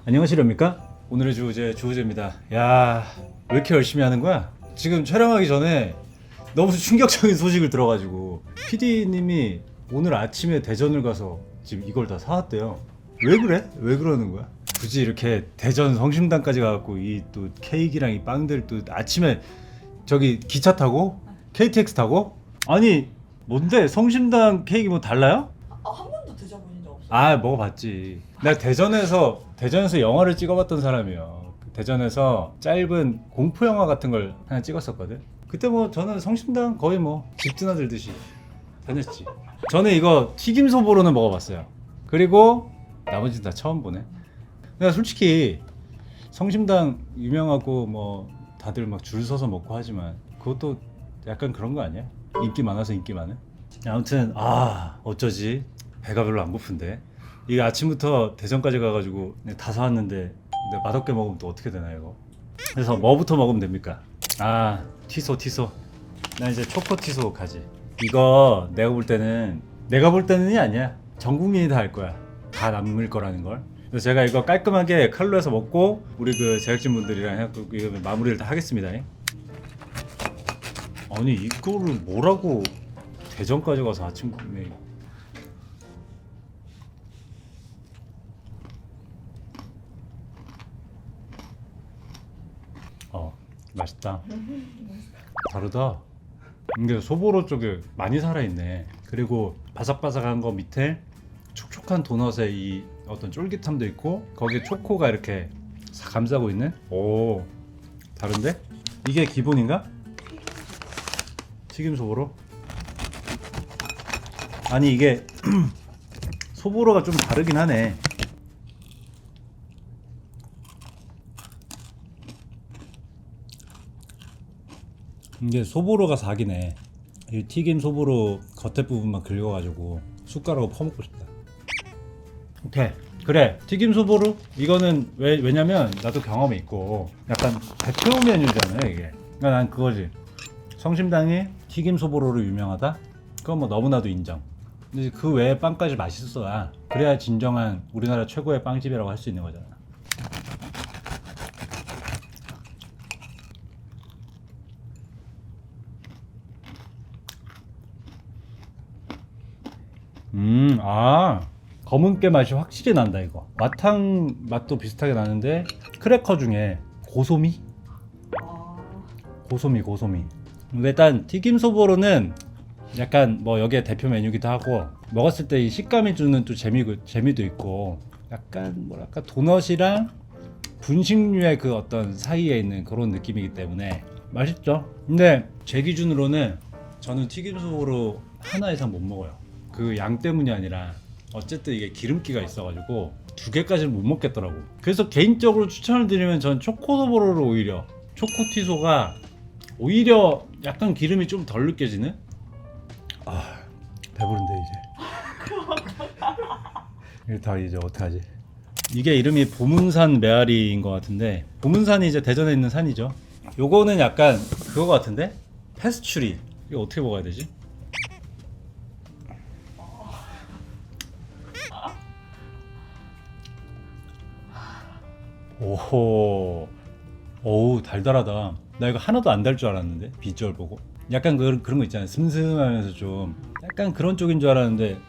안녕하시렵니까? 오늘의 주제 주호재입니다. 야, 왜 이렇게 열심히 하는 거야? 지금 촬영하기 전에 너무 충격적인 소식을 들어가지고 PD님이 오늘 아침에 대전을 가서 지금 이걸 다 사왔대요. 왜 그래? 왜 그러는 거야? 굳이 이렇게 대전 성심당까지 가갖고 이 또 케이크랑 이 빵들 또 아침에 저기 기차 타고 KTX 타고? 아니 뭔데 성심당 케이크 뭐 달라요? 한 번도 드셔보신 적 없어요? 아 먹어봤지. 나 대전에서 영화를 찍어봤던 사람이에요. 대전에서 짧은 공포 영화 같은 걸 하나 찍었었거든. 그때 뭐 저는 성심당 거의 뭐 집 드나들듯이 다녔지. 저는 이거 튀김소보로는 먹어봤어요. 그리고 나머지는 다 처음 보네. 내가 솔직히 성심당 유명하고 뭐 다들 막 줄 서서 먹고 하지만 그것도 약간 그런 거 아니야? 인기 많아서 인기 많은? 아무튼 어쩌지 배가 별로 안 고픈데 이게 아침부터 대전까지 가가지고 다 사왔는데 근데 맛없게 먹으면 또 어떻게 되나 이거. 그래서 뭐부터 먹으면 됩니까? 티소 나 이제 초코 티소 가지. 이거 내가 볼 때는이 아니야. 전 국민이 다 알 거야. 다 남을 거라는 걸. 그래서 제가 이거 깔끔하게 칼로 해서 먹고 우리 그 제작진 분들이랑 해갖고 이거 마무리를 다 하겠습니다. 아니 이거를 뭐라고 대전까지 가서 아침 구매. 맛있다. 다르다. 근데 소보로 쪽에 많이 살아있네. 그리고 바삭바삭한 거 밑에 촉촉한 도넛에 이 어떤 쫄깃함도 있고 거기에 초코가 이렇게 싹 감싸고 있는. 오 다른데? 이게 기본인가? 튀김 소보로? 아니 이게 소보로가 좀 다르긴 하네. 이게 소보로가 사기네. 이 튀김 소보로 겉에 부분만 긁어가지고 숟가락으로 퍼먹고 싶다. 오케이 그래 튀김 소보로 이거는 왜냐면 나도 경험이 있고 약간 대표 메뉴잖아요 이게. 그러니까 난 그거지. 성심당이 튀김 소보로로 유명하다? 그건 뭐 너무나도 인정. 근데 그 외에 빵까지 맛있어야 그래야 진정한 우리나라 최고의 빵집이라고 할 수 있는 거잖아. 검은깨 맛이 확실히 난다 이거. 마탕 맛도 비슷하게 나는데 크래커 중에 고소미? 고소미. 근데 일단 튀김소보로는 약간 뭐 여기에 대표 메뉴기도 하고 먹었을 때 이 식감이 주는 또 재미도 있고 약간 뭐랄까 도넛이랑 분식류의 그 어떤 사이에 있는 그런 느낌이기 때문에 맛있죠. 근데 제 기준으로는 저는 튀김소보로 하나 이상 못 먹어요. 그 양 때문이 아니라 어쨌든 이게 기름기가 있어가지고 두 개까지는 못 먹겠더라고. 그래서 개인적으로 추천을 드리면 전 초코소보로를 오히려 초코티소가 오히려 약간 기름이 좀 덜 느껴지는? 배부른데 이제 다 이제 어떡하지? 이게 이름이 보문산 메아리인 것 같은데 보문산이 이제 대전에 있는 산이죠. 요거는 약간 그거 같은데? 페스츄리. 이거 어떻게 먹어야 되지? 오호, 어우 달달하다. 나 이거 하나도 안 달 줄 알았는데 비주얼 보고 약간 그런 거 있잖아요. 슴슴하면서 좀 약간 그런 쪽인 줄 알았는데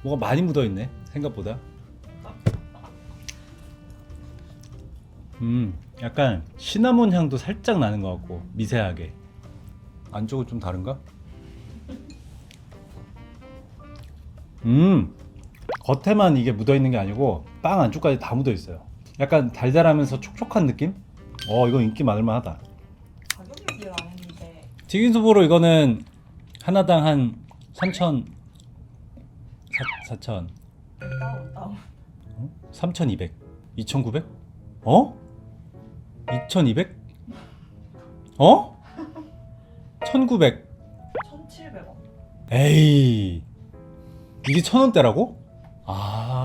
뭐가 많이 묻어 있네 생각보다. 약간 시나몬 향도 살짝 나는 것 같고 미세하게. 안쪽은 좀 다른가? 겉에만 이게 묻어 있는 게 아니고 빵 안쪽까지 다 묻어 있어요. 약간 달달하면서 촉촉한 느낌? 이거 인기 많을 만하다. 가격 얘기를 안 했는데 튀김소보로 이거는 하나당 한 3,000 4,000 다운 3,200 2,900? 2,200? 1,900 1,700원. 에이 이게 1,000원대라고?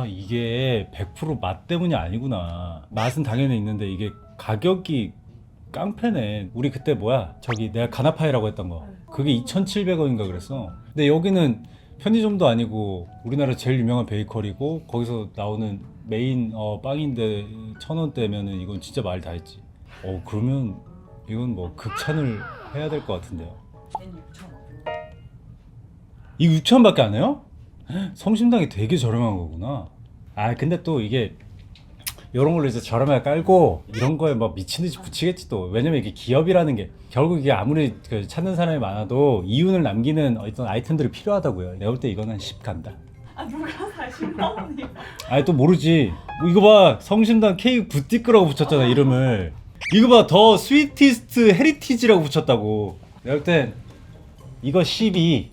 이게 100% 맛 때문이 아니구나. 맛은 당연히 있는데 이게 가격이 깡패네. 우리 그때 저기 내가 가나파이라고 했던 거 그게 2,700원인가 그랬어. 근데 여기는 편의점도 아니고 우리나라 제일 유명한 베이커리고 거기서 나오는 메인 빵인데 1,000원대면은 이건 진짜 말 다 했지. 그러면 이건 뭐 극찬을 해야 될 것 같은데요. 얘는 6,000원. 이 6,000원밖에 안 해요? 성심당이 되게 저렴한 거구나. 근데 또 이게 이런 걸로 이제 저렴하게 깔고 이런 거에 막 미친 듯이 붙이겠지 또. 왜냐면 이게 기업이라는 게 결국 이게 아무리 그 찾는 사람이 많아도 이윤을 남기는 어떤 아이템들이 필요하다고요. 내가 볼 때 이거는 10 간다. 누가 사 10만 원이? 또 모르지. 뭐 이거 봐, 성심당 케이크 부티크라고 붙였잖아 이름을. 이거 봐, 더 스위티스트 헤리티지라고 붙였다고. 내가 볼 땐 이거 12,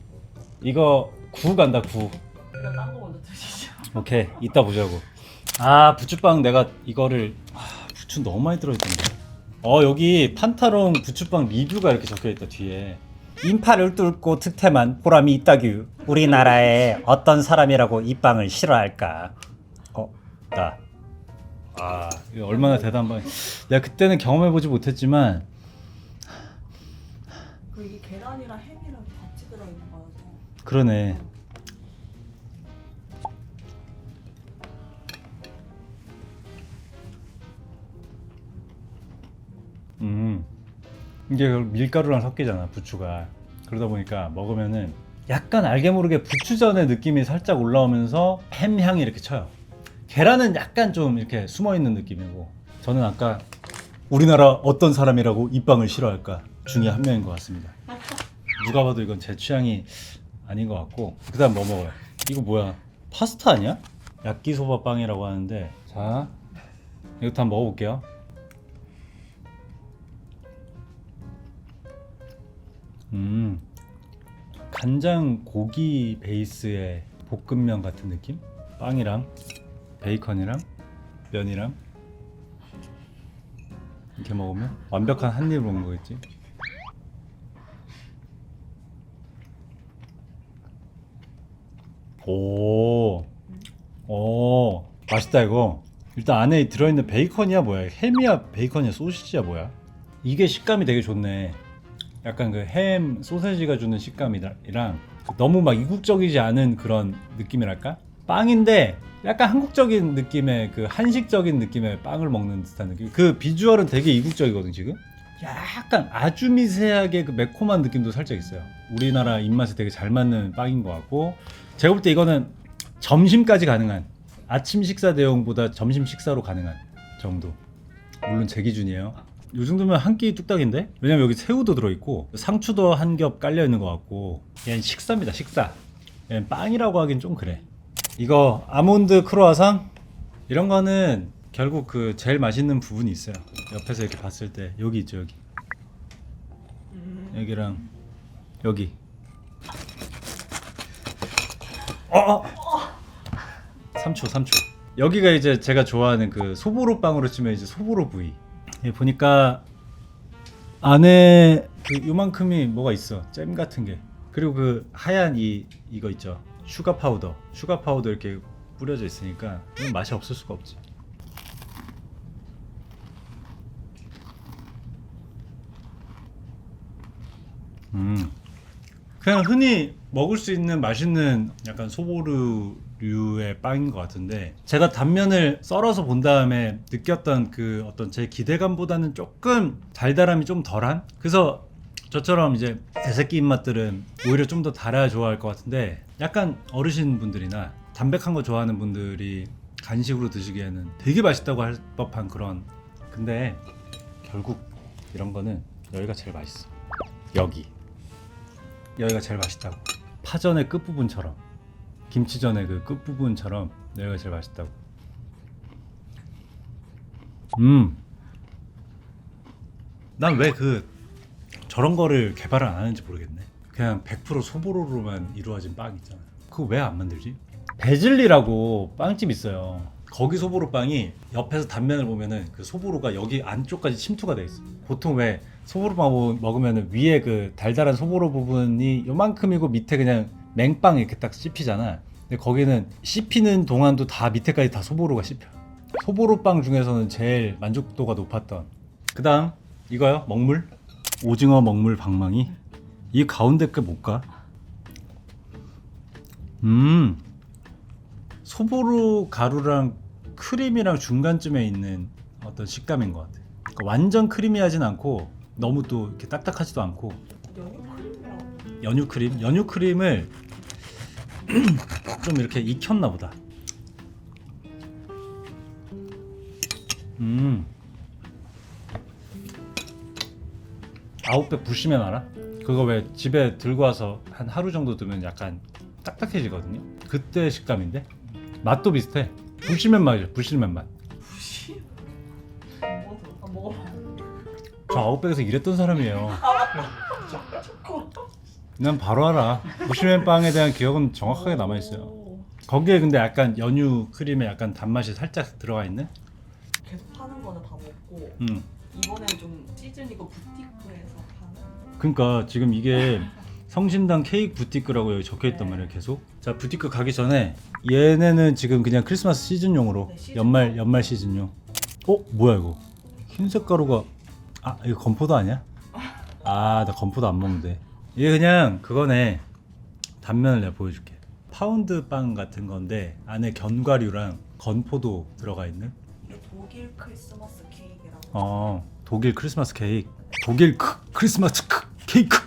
이거 9 간다 9. 이거 딴 거 먼저 드시죠. 오케이, 이따 보자고. 부추빵 내가 이거를 부추 너무 많이 들어있던데. 여기 판타롱 부추빵 리뷰가 이렇게 적혀있다 뒤에. 인파를 뚫고 득템한 보람이 있다규. 우리나라에 어떤 사람이라고 이 빵을 싫어할까? 나. 이거 얼마나 대단한 빵. 내가 그때는 경험해보지 못했지만 이게 계란이랑 햄이랑 같이 들어있는 거여서. 그러네. 이게 밀가루랑 섞이잖아 부추가. 그러다 보니까 먹으면은 약간 알게 모르게 부추전의 느낌이 살짝 올라오면서 햄 향이 이렇게 쳐요. 계란은 약간 좀 이렇게 숨어있는 느낌이고, 저는 아까 우리나라 어떤 사람이라고 이 빵을 싫어할까 중에 한 명인 것 같습니다. 누가 봐도 이건 제 취향이 아닌 것 같고. 그 다음 뭐 먹어요? 이거 뭐야, 파스타 아니야? 야끼소바 빵이라고 하는데, 자 이것도 한번 먹어볼게요. 간장 고기 베이스의 볶음면 같은 느낌? 빵이랑 베이컨이랑 면이랑 이렇게 먹으면 완벽한 한 입을 먹는 거겠지? 오, 맛있다 이거. 일단 안에 들어있는 베이컨이야 뭐야? 햄이야 베이컨이야 소시지야 뭐야? 이게 식감이 되게 좋네. 약간 그 햄 소세지가 주는 식감이랑 너무 막 이국적이지 않은 그런 느낌이랄까? 빵인데 약간 한국적인 느낌의 그 한식적인 느낌의 빵을 먹는 듯한 느낌. 그 비주얼은 되게 이국적이거든 지금. 약간 아주 미세하게 그 매콤한 느낌도 살짝 있어요. 우리나라 입맛에 되게 잘 맞는 빵인 것 같고, 제가 볼 때 이거는 점심까지 가능한, 아침 식사 대용보다 점심 식사로 가능한 정도. 물론 제 기준이에요. 이 정도면 한 끼 뚝딱인데? 왜냐면 여기 새우도 들어있고 상추도 한 겹 깔려있는 것 같고, 그냥 식사입니다 식사. 그냥 빵이라고 하긴 좀 그래. 이거 아몬드 크로아상? 이런 거는 결국 그 제일 맛있는 부분이 있어요. 옆에서 이렇게 봤을 때 여기 있죠 여기. 여기랑 여기. 삼초. 여기가 이제 제가 좋아하는 그 소보로 빵으로 치면 이제 소보로 부위. 보니까 안에 그 요만큼이 뭐가 있어, 잼 같은 게. 그리고 그 하얀 이거 있죠, 슈가 파우더 이렇게 뿌려져 있으니까 이건 맛이 없을 수가 없지. 그냥 흔히 먹을 수 있는 맛있는 약간 소보루류의 빵인 것 같은데, 제가 단면을 썰어서 본 다음에 느꼈던 그 어떤 제 기대감보다는 조금 달달함이 좀 덜한. 그래서 저처럼 이제 애새끼 입맛들은 오히려 좀 더 달아야 좋아할 것 같은데, 약간 어르신분들이나 담백한 거 좋아하는 분들이 간식으로 드시기에는 되게 맛있다고 할 법한 그런. 근데 결국 이런 거는 여기가 제일 맛있어. 여기가 제일 맛있다고. 파전의 끝부분처럼, 김치전의 그 끝부분처럼 여기가 제일 맛있다고. 난 왜 저런 거를 개발을 안 하는지 모르겠네. 그냥 100% 소보로로만 이루어진 빵 있잖아. 그거 왜 안 만들지? 베즐리라고 빵집 있어요. 거기 소보로 빵이 옆에서 단면을 보면은 그 소보로가 여기 안쪽까지 침투가 돼 있어. 보통 왜 소보로 빵 먹으면은 위에 그 달달한 소보로 부분이 요만큼이고 밑에 그냥 맹빵 이렇게 딱 씹히잖아. 근데 거기는 씹히는 동안도 다 밑에까지 다 소보로가 씹혀. 소보로 빵 중에서는 제일 만족도가 높았던. 그 다음 이거요, 먹물. 오징어 먹물 방망이. 이 가운데 게 뭘까? 소보로 가루랑 크림이랑 중간쯤에 있는 어떤 식감인 것 같아. 그러니까 완전 크리미하진 않고 너무 또 이렇게 딱딱하지도 않고. 연유 크림이랑 연유 크림을 좀 이렇게 익혔나 보다. 아웃백 불시면 알아? 그거 왜 집에 들고 와서 한 하루 정도 두면 약간 딱딱해지거든요. 그때 식감인데 맛도 비슷해. 불시면 맛이야. 불시면 맛. 부시. 안 먹어봐. 저 아웃백에서 일했던 사람이에요. 초코. 난 바로 알아. 불시면 빵에 대한 기억은 정확하게 남아 있어요. 오. 거기에 근데 약간 연유 크림에 약간 단맛이 살짝 들어가 있는. 계속 파는 거는 다 먹고 음. 이번엔 좀 시즌이고 부티크에서 파는. 그러니까 지금 이게 성심당 케이크 부티크라고 여기 적혀 있단 말이에요. 계속. 자, 부티크 가기 전에 얘네는 지금 그냥 크리스마스 시즌용으로 네, 시즌. 연말 시즌용. 뭐야 이거? 흰색 가루가 이거 건포도 아니야? 나 건포도 안 먹는데. 이게 그냥 그거네. 단면을 내가 보여줄게. 파운드 빵 같은 건데 안에 견과류랑 건포도 들어가 있는. 이게 독일 크리스마스 케이크라고. 독일 크리스마스 케이크. 독일 크리스마스 케이크.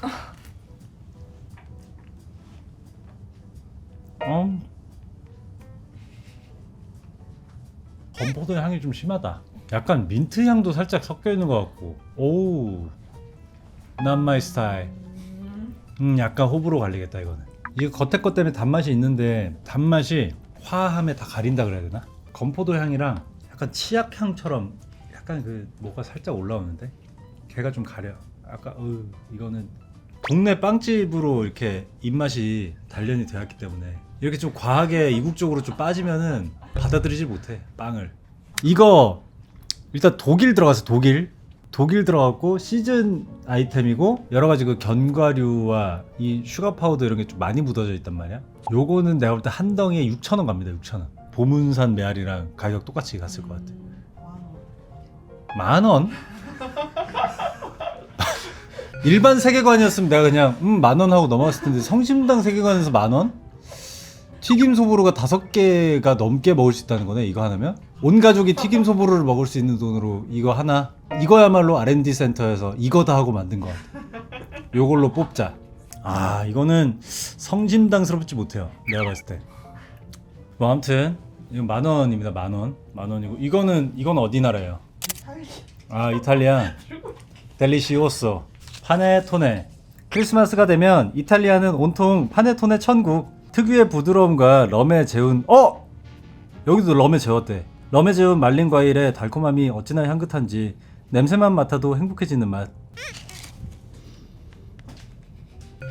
건포도 향이 좀 심하다. 약간 민트 향도 살짝 섞여 있는 것 같고. 오, not my style. 약간 호불호 갈리겠다 이거는. 이게 겉에 것 때문에 단맛이 있는데 단맛이 화함에 다 가린다 그래야 되나? 건포도 향이랑 약간 치약 향처럼 약간 그 뭐가 살짝 올라오는데 걔가 좀 가려. 아까 이거는 동네 빵집으로 이렇게 입맛이 단련이 되었기 때문에 이렇게 좀 과하게 이국적으로 좀 빠지면은 받아들이지 못해 빵을. 이거 일단 독일 들어가서 독일 들어갔고 시즌 아이템이고 여러 가지 그 견과류와 이 슈가 파우더 이런 게 좀 많이 묻어져 있단 말이야. 요거는 내가 볼 때 한 덩이에 6,000원 갑니다. 6,000원. 보문산 메아리랑 가격 똑같이 갔을 것 같아. 10,000원? 일반 세계관이었으면 내가 그냥 10,000원 하고 넘어갔을 텐데 성심당 세계관에서 10,000원? 튀김 소보루가 5개가 넘게 먹을 수 있다는 거네. 이거 하나면 온 가족이 튀김 소보루를 먹을 수 있는 돈으로 이거 하나. 이거야말로 R&D 센터에서 이거다 하고 만든 것 같아. 요걸로 뽑자. 이거는 성심당스럽지 못해요. 내가 봤을 때. 뭐 아무튼 이건 10,000원입니다. 10,000원. 10,000원이고 이건 어디 나라예요? 이탈리안. 델리시오소. 파네토네. 크리스마스가 되면 이탈리아는 온통 파네토네 천국. 특유의 부드러움과 럼에 재운 여기도 럼에 재웠대. 럼에 재운 말린 과일의 달콤함이 어찌나 향긋한지 냄새만 맡아도 행복해지는 맛.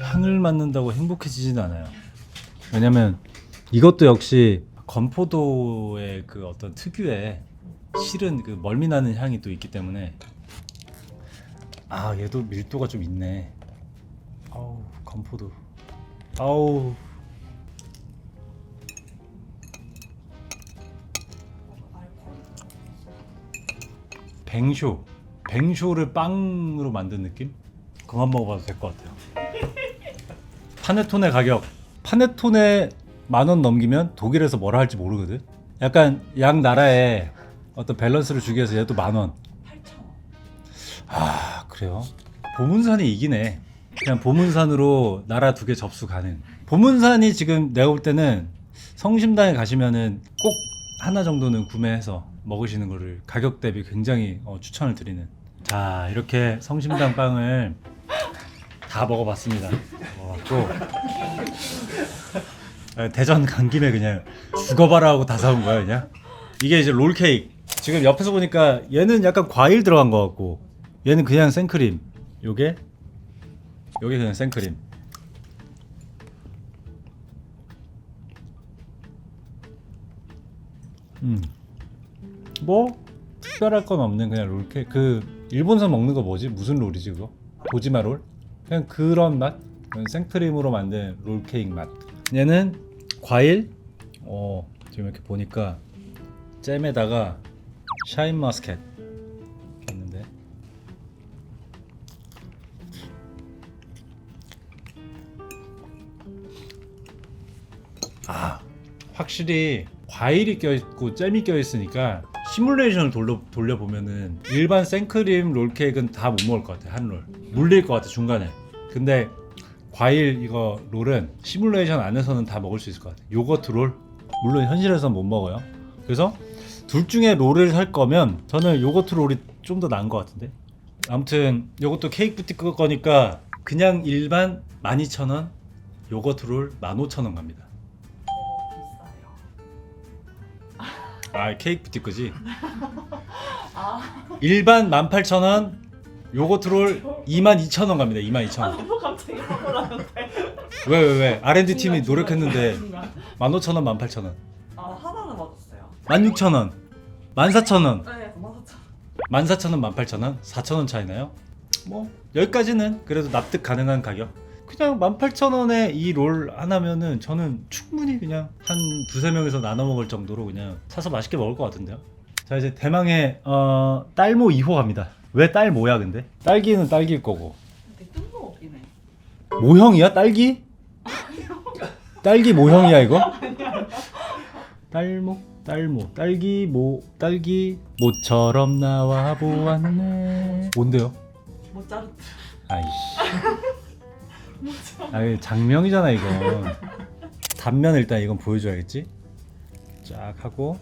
향을 맡는다고 행복해지지는 않아요. 왜냐면 이것도 역시 건포도의 그 어떤 특유의 실은 그 멀미나는 향이 또 있기 때문에. 얘도 밀도가 좀 있네. 건포도. 뱅쇼를 빵으로 만든 느낌? 그만 먹어봐도 될 것 같아요. 파네토네 가격. 파네토네 10,000원 넘기면 독일에서 뭐라 할지 모르거든. 약간 양 나라의 어떤 밸런스를 주기 위해서 얘도 10,000원. 8,000원. 그래요? 보문산이 이기네. 그냥 보문산으로 나라 2개 접수 가능. 보문산이 지금 내가 볼 때는 성심당에 가시면은 꼭 하나 정도는 구매해서 먹으시는 거를 가격 대비 굉장히 추천을 드리는. 자, 이렇게 성심당 빵을 다 먹어봤습니다. 대전 간 김에 그냥 죽어봐라 하고 다 사온 거야 그냥. 이게 이제 롤케이크. 지금 옆에서 보니까 얘는 약간 과일 들어간 것 같고 얘는 그냥 생크림. 요게 그냥 생크림. 뭐 특별할 건 없는 그냥 롤케이크. 그 일본산 먹는 거 뭐지? 무슨 롤이지 그거? 도지마 롤? 그냥 그런 맛? 생크림으로 만든 롤케이크 맛. 얘는 과일. 지금 이렇게 보니까 잼에다가 샤인머스켓 있는데. 확실히 과일이 껴있고 잼이 껴있으니까 시뮬레이션을 돌려보면은 일반 생크림 롤케이크는 다 못 먹을 것 같아. 한 롤 물릴 것 같아 중간에. 근데 과일 이거 롤은 시뮬레이션 안에서는 다 먹을 수 있을 것 같아. 요거트 롤 물론 현실에서는 못 먹어요. 그래서 둘 중에 롤을 살 거면 저는 요거트 롤이 좀 더 나은 것 같은데. 아무튼 요것도 케이크 부티크 거니까 그냥 일반 12,000원, 요거트 롤 15,000원 갑니다. 비싸요. 아 케이크 부티크지. 아, 일반 18,000원, 요거트 롤 22,000원 갑니다. 22,000원. 너무 갑자기 화나는데. 왜 R&D 팀이 노력했는데 중간. 15,000원, 18,000원, 아, 하나는 맞았어요. 16,000원, 14,000원, 네, 맞았죠. 14,000원, 18,000원, 4,000원 차이나요? 뭐 여기까지는 그래도 납득 가능한 가격. 그냥 18,000원에 이 롤 하나면은 저는 충분히 그냥 한 두세 명에서 나눠 먹을 정도로 그냥 사서 맛있게 먹을 것 같은데요. 자 이제 대망의 딸모 2호 갑니다. 왜 딸모야 근데? 딸기는 딸기일 거고. 근데 뜬금없긴 해. 모형이야 딸기? 딸기 모형이야 이거? 딸모 딸기 모처럼 나와 보았네. 뭔데요? 모짜르트. 아이씨. 아 장명이잖아 이거. 단면 일단 이건 보여줘야겠지. 쫙 하고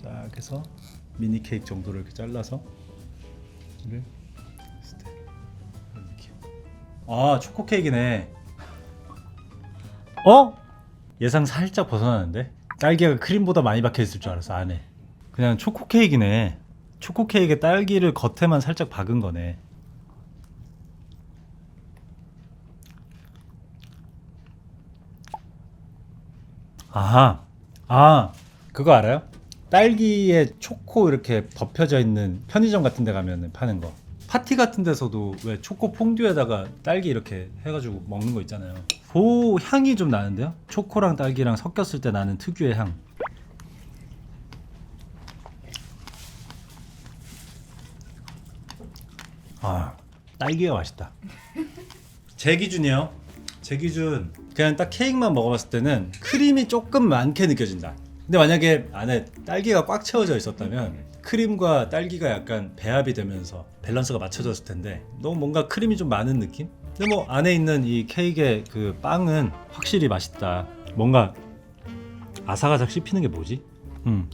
쫙 해서 미니 케이크 정도를 이렇게 잘라서 이렇게. 아 초코 케이크네. 예상 살짝 벗어나는데? 딸기가 크림보다 많이 박혀 있을 줄 알았어 안에. 그냥 초코 케이크네. 초코 케이크에 딸기를 겉에만 살짝 박은 거네. 아하. 그거 알아요? 딸기에 초코 이렇게 벗겨져 있는 편의점 같은 데 가면 파는 거. 파티 같은 데서도 왜 초코 퐁듀에다가 딸기 이렇게 해가지고 먹는 거 있잖아요. 그 향이 좀 나는데요? 초코랑 딸기랑 섞였을 때 나는 특유의 향. 딸기가 맛있다. 제 기준이요. 제 기준 그냥 딱 케이크만 먹어봤을 때는 크림이 조금 많게 느껴진다. 근데 만약에 안에 딸기가 꽉 채워져 있었다면 크림과 딸기가 약간 배합이 되면서 밸런스가 맞춰졌을 텐데 너무 뭔가 크림이 좀 많은 느낌? 근데 뭐 안에 있는 이 케이크의 그 빵은 확실히 맛있다. 뭔가 아삭아삭 씹히는 게 뭐지?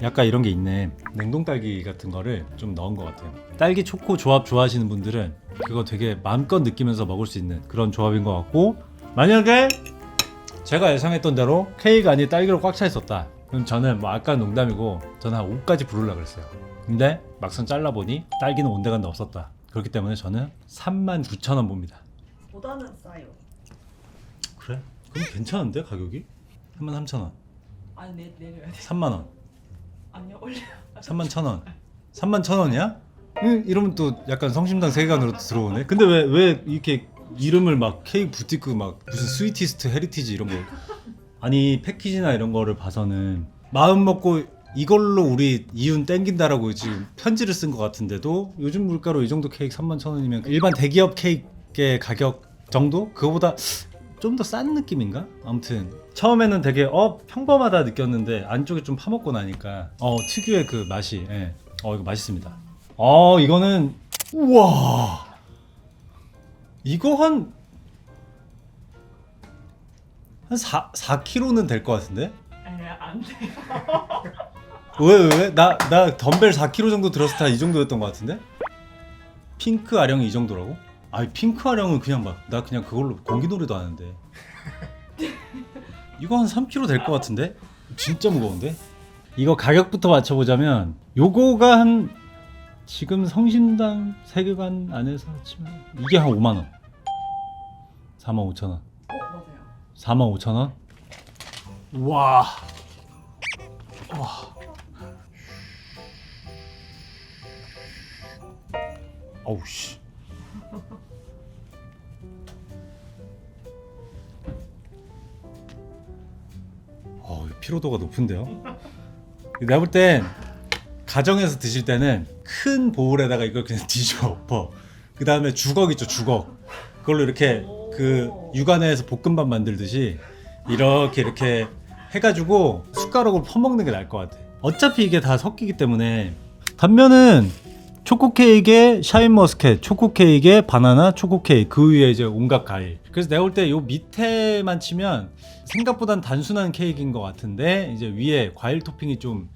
약간 이런 게 있네. 냉동 딸기 같은 거를 좀 넣은 것 같아요. 딸기 초코 조합 좋아하시는 분들은 그거 되게 마음껏 느끼면서 먹을 수 있는 그런 조합인 것 같고, 만약에 제가 예상했던 대로 케이크 안이 딸기로 꽉 차 있었다. 그럼 저는 뭐 아까 농담이고 저는 한 5까지 부르려고 그랬어요. 근데 막상 잘라보니 딸기는 온데간데 없었다. 그렇기 때문에 저는 39,000원 봅니다. 보다는 싸요. 그래? 그럼 괜찮은데 가격이? 33,000원, 아니 내려야 돼. 3만원, 아니요 올려요. 31,000원, 31,000원이야? 이러면 또 약간 성심당 세계관으로 들어오네. 근데 왜 이렇게 이름을 막 케이크 부티크 막 무슨 스위티스트 헤리티지 이런 거, 아니 패키지나 이런 거를 봐서는 마음 먹고 이걸로 우리 이윤 땡긴다라고 지금 편지를 쓴 것 같은데도 요즘 물가로 이 정도 케이크 31,000원이면 일반 대기업 케이크의 가격 정도? 그거보다 좀 더 싼 느낌인가? 아무튼 처음에는 되게 평범하다 느꼈는데 안쪽에 좀 파먹고 나니까 특유의 그 맛이 이거 맛있습니다. 이거는 우와, 이거 한 4kg는 될 것 같은데? 안 돼. 왜? 나 덤벨 4kg 정도 들었을 때 이 정도였던 것 같은데? 핑크 아령이 이 정도라고? 아니 핑크 아령은 그냥 막 나 그냥 그걸로 공기놀이도 하는데 이거 한 3kg 될 것 같은데? 진짜 무거운데? 이거 가격부터 맞춰보자면 요거가 한 지금 성심당 세계관 안에서 치면 이게 한 5만원, 45,000원, 맞아요. 45,000원? 와. 어우 씨. 피로도가 높은데요? 내가 볼 땐 가정에서 드실 때는 큰 보울에다가 이걸 그냥 뒤집어 엎어. 그 다음에 주걱 있죠, 주걱. 그걸로 이렇게 그 육안에서 볶음밥 만들듯이 이렇게 해가지고 숟가락으로 퍼먹는 게 나을 것 같아. 어차피 이게 다 섞이기 때문에. 단면은 초코 케이크에 샤인머스켓, 초코 케이크에 바나나, 초코 케이크, 그 위에 이제 온갖 과일. 그래서 내가 볼 때 요 밑에만 치면 생각보단 단순한 케이크인 것 같은데 이제 위에 과일 토핑이 좀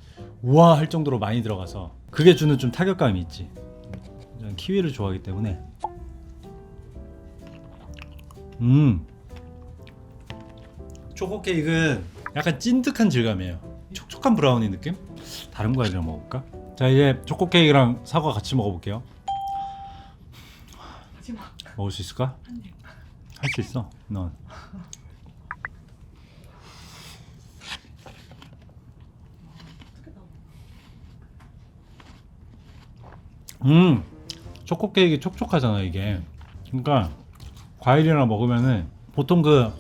우와 할 정도로 많이 들어가서 그게 주는 좀 타격감이 있지. 저는 키위를 좋아하기 때문에. 초코 케이크는 약간 찐득한 질감이에요. 촉촉한 브라우니 느낌? 다른 과일이랑 먹을까? 자, 이제 초코 케이크랑 사과 같이 먹어볼게요. 하지마. 먹을 수 있을까? 할 수 있어. 넌. 초코 케이크 촉촉하잖아 이게. 그러니까 과일이랑 먹으면은 보통 그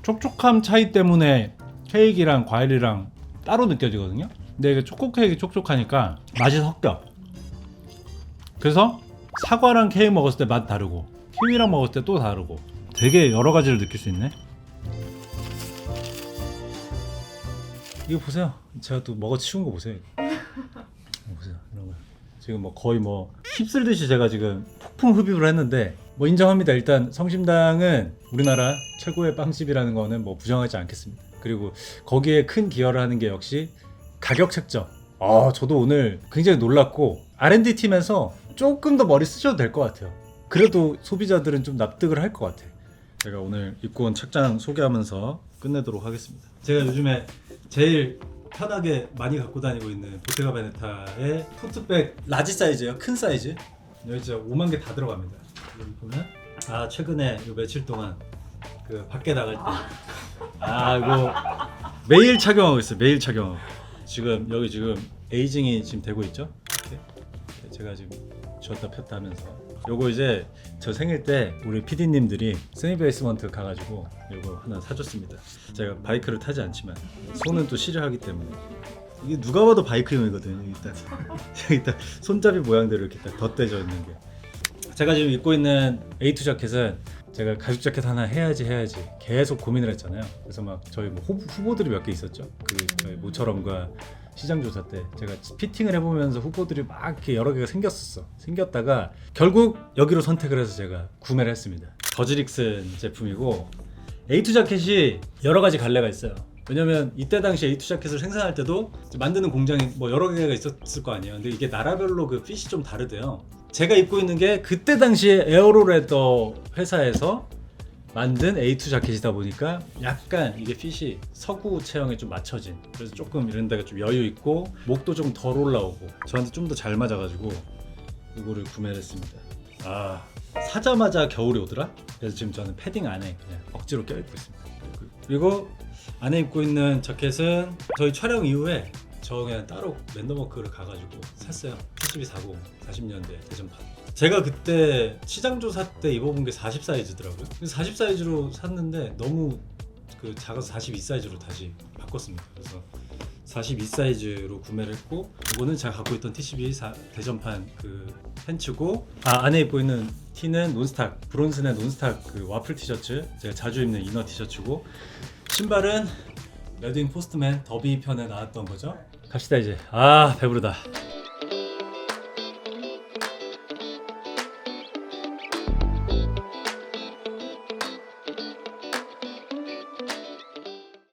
촉촉함 차이 때문에 케이크랑 과일이랑 따로 느껴지거든요. 근데 이게 초코 케이크 촉촉하니까 맛이 섞여. 그래서 사과랑 케이크 먹었을 때 맛 다르고 키위랑 먹었을 때 또 다르고 되게 여러 가지를 느낄 수 있네. 이거 보세요. 제가 또 먹어 치운 거 보세요. 이거 보세요. 이런 거. 지금 뭐 거의 뭐 휩쓸듯이 제가 지금 폭풍 흡입을 했는데 뭐 인정합니다. 일단 성심당은 우리나라 최고의 빵집이라는 거는 뭐 부정하지 않겠습니다. 그리고 거기에 큰 기여를 하는 게 역시 가격 책정. 저도 오늘 굉장히 놀랐고 R&D 팀에서 조금 더 머리 쓰셔도 될 것 같아요. 그래도 소비자들은 좀 납득을 할 것 같아. 제가 오늘 입고 온 책장 소개하면서 끝내도록 하겠습니다. 제가 요즘에 제일 편하게 많이 갖고 다니고 있는 보테가 베네타의 토트백 라지 사이즈예요. 큰 사이즈. 여기 진짜 5만 개 다 들어갑니다. 여기 보면 최근에 요 며칠 동안 그 밖에 나갈 때 이거 매일 착용하고 있어요. 매일 착용하고. 지금 여기 지금 에이징이 지금 되고 있죠. 이렇게 제가 지금 쥐었다 폈다 하면서 요거 이제 저 생일 때 우리 PD님들이 스니베이스먼트 가가지고 요거 하나 사줬습니다. 제가 바이크를 타지 않지만 손은 또 시려하기 때문에 이게 누가 봐도 바이크용이거든요. 여기 딱 손잡이 모양대로 이렇게 딱 덧대져 있는 게. 제가 지금 입고 있는 A2 자켓은 제가 가죽 자켓 하나 해야지 계속 고민을 했잖아요. 그래서 막 저희 뭐 후보들이 몇 개 있었죠. 그 저희 모처럼과 시장 조사 때 제가 피팅을 해보면서 후보들이 막 이렇게 여러 개가 생겼다가 결국 여기로 선택을 해서 제가 구매를 했습니다. 더즈릭슨 제품이고 A2 자켓이 여러 가지 갈래가 있어요. 왜냐면 이때 당시 A2 자켓을 생산할 때도 만드는 공장이 뭐 여러 개가 있었을 거 아니에요. 근데 이게 나라별로 그 핏이 좀 다르대요. 제가 입고 있는 게 그때 당시에 에어로레더 회사에서 만든 A2 자켓이다 보니까 약간 이게 핏이 서구 체형에 좀 맞춰진, 그래서 조금 이런 데가 좀 여유 있고 목도 좀 덜 올라오고 저한테 좀 더 잘 맞아가지고 이거를 구매를 했습니다. 사자마자 겨울이 오더라? 그래서 지금 저는 패딩 안에 그냥 억지로 껴입고 있습니다. 그리고 안에 입고 있는 자켓은 저희 촬영 이후에 저 그냥 따로 랜덤워크를 가가지고 샀어요. T1240 40년대 대전판. 제가 그때 시장조사 때 입어본 게 40 사이즈더라고요. 그래서 40 사이즈로 샀는데 너무 그 작아서 42 사이즈로 다시 바꿨습니다. 그래서 42 사이즈로 구매를 했고, 이거는 제가 갖고 있던 T12 대전판 그 팬츠고, 안에 입고 있는 티는 논스탁, 브론슨의 논스탁 그 와플 티셔츠, 제가 자주 입는 이너 티셔츠고, 신발은 레드윙 포스트맨 더비 편에 나왔던 거죠. 갑시다 이제. 배부르다.